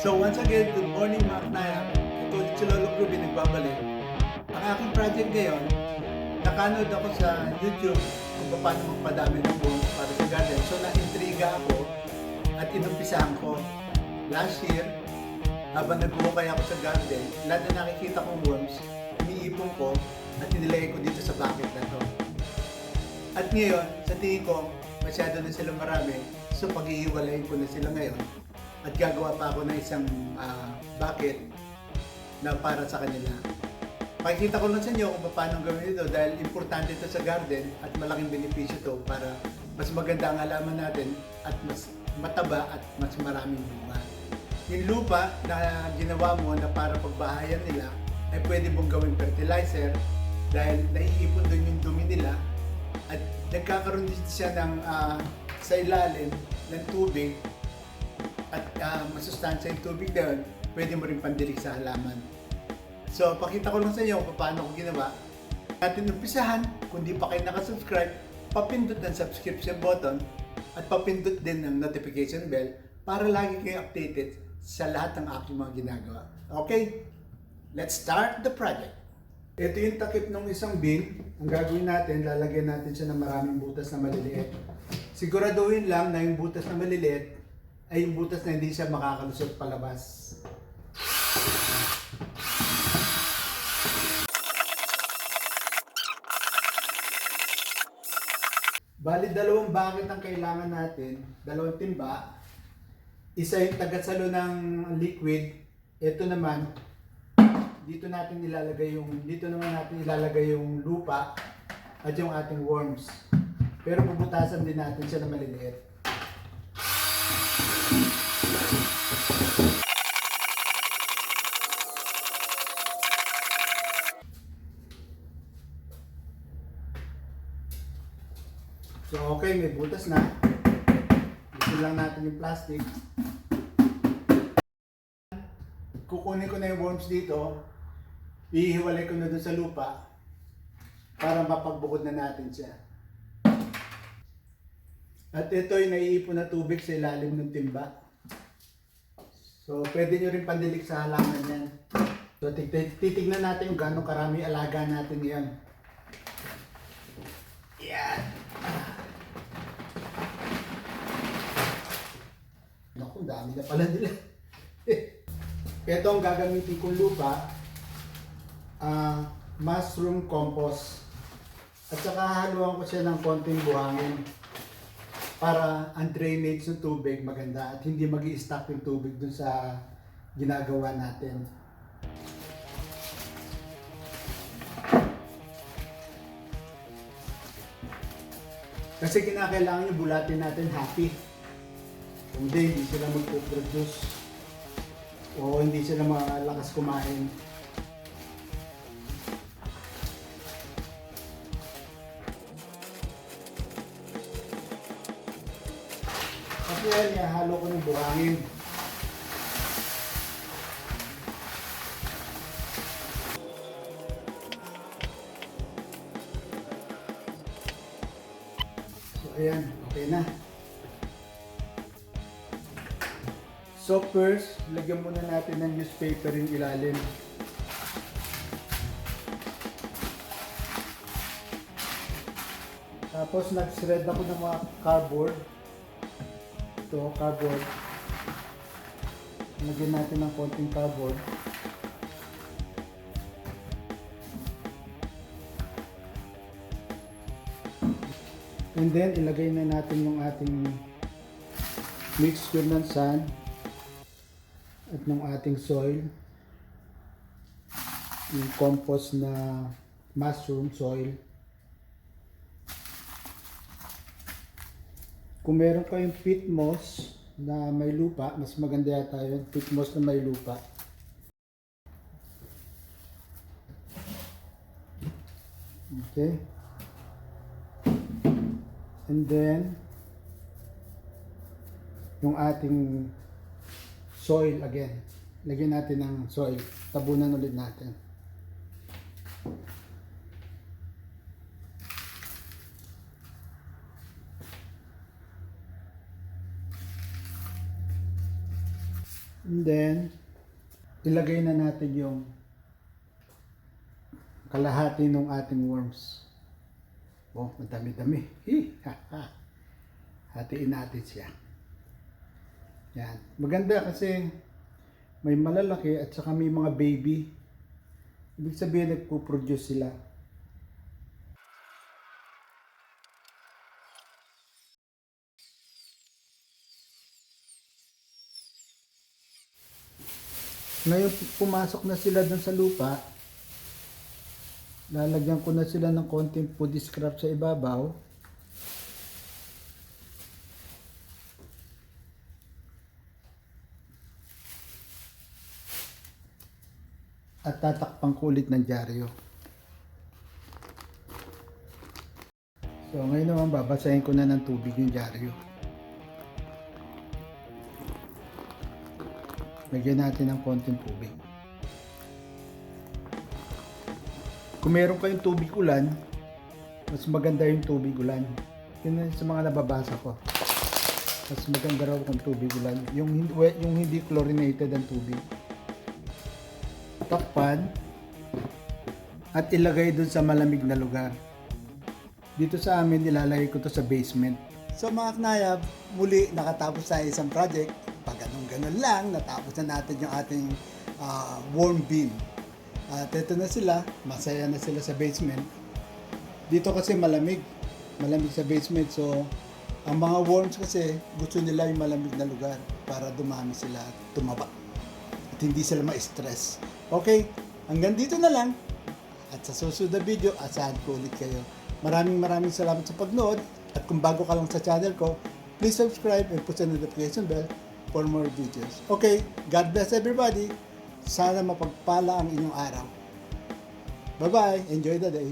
So once again, good morning mga knaya. Ito ulit si Lolo Groovy nagbabalik. Ang aking project ngayon, nakanood ako sa YouTube kung paano magpadami ng buhok para sa garden. So na-intriga ako at inumpisahan ko. Last year, habang nagbuhukay ako sa garden, lahat na nakikita kong worms, iniipon ko at inilagay ko dito sa bucket na to. At ngayon, sa tingin ko, masyado na sila marami. So pag-iiwalayin ko na sila ngayon at gagawa pa ako ng isang bucket na para sa kanila. Pakikita ko lang sa inyo kung paano gawin ito dahil importante ito sa garden at malaking benepisyo ito para mas maganda ang halaman natin at mas mataba at mas maraming bunga. Yung lupa na ginawa mo na para pagbahayan nila ay pwede mong gawing fertilizer dahil naiipon doon yung dumi nila at nagkakaroon din siya ng sa ilalim ng tubig at masustansya yung tubig na yun, pwede mo rin pandilig sa halaman. So, pakita ko lang sa inyo kung paano ko ginawa. Natin umpisahan, kung di pa kayo nakasubscribe, papindot ng subscription button at papindot din ng notification bell para lagi kayo updated sa lahat ng aking mga ginagawa. Okay? Let's start the project. Ito yung takip ng isang bin. Ang gagawin natin, lalagyan natin siya ng maraming butas na maliliit. Siguraduhin lang na yung butas na maliliit ay yung butas na hindi siya makakalusot palabas. Bali, dalawang bucket ang kailangan natin, dalawang timba. Isa yung tagasalo ng liquid. Ito naman, dito natin ilalagay yung lupa at yung ating worms. Pero bubutasan din natin siya na maliliit. So okay, may butas na. Gusto lang natin yung plastic. Kukunin ko na yung worms dito. Ihiwalay ko na dun sa lupa para mapagbukod na natin siya. At ito yung naiipon na tubig sa ilalim ng timba. So pwede nyo rin pandilig sa halaman yan. So titignan natin kung gaano karami alaga natin yan. Yan. Naku, dami na pala nila. Ito ang gagamitin kong lupa. Mushroom compost. At saka haluan ko siya ng konting buhangin para ang drainage ng tubig maganda at hindi mag-i-stack yung tubig dun sa ginagawa natin. Kasi kinakailangan yung bulatin natin happy. Kung hindi sila magpo-produce o hindi sila malakas kumain. Kasi yan, ihalo ko ng buhangin. So ayan, okay na. So first, lagyan muna natin ng newspaper yung ilalim. Tapos nag-shred ako ng mga cardboard. Ito, cardboard. Lagyan natin ng konting cardboard. And then, ilagay na natin yung ating mixture ng sand at ng ating soil, yung compost na mushroom soil. Kung meron kayong peat moss na may lupa, mas maganda yata yun, peat moss na may lupa. Okay. And then, yung ating soil again. Lagyan natin ng soil. Tabunan ulit natin. And then, ilagay na natin yung kalahati ng ating worms. Oh, madami-dami. Hatiin natin siya. Yan. Maganda kasi may malalaki at saka may mga baby. Ibig sabihin nagpo-produce sila. Ngayon pumasok na sila dun sa lupa, lalagyan ko na sila ng konting food scrap sa ibabaw. At tatakpan ko ulit ng dyaryo. So ngayon naman babasahin ko na ng tubig yung dyaryo. Lagyan natin ng konting tubig. Kung meron kayong tubig ulan, mas maganda yung tubig ulan. Yun sa mga nababasa ko. Mas maganda raw kung tubig ulan. Yung hindi chlorinated ang tubig. Takpan at ilagay dun sa malamig na lugar. Dito sa amin, ilalagay ko to sa basement. So mga knayab, muli nakatapos tayo isang project. Pag ganun lang, natapos na natin yung ating worm bin. At ito na sila, masaya na sila sa basement. Dito kasi malamig sa basement. So ang mga worms kasi gusto nila yung malamig na lugar para dumami sila at tumaba. At hindi sila ma-stress. Okay, hanggang dito na lang. At sa susunod na video, asahan ko ulit kayo. Maraming salamat sa pagnood. At kung bago ka lang sa channel ko, please subscribe and put the notification bell for more videos. Okay, God bless everybody. Sana mapagpala ang inyong araw. Bye-bye. Enjoy the day.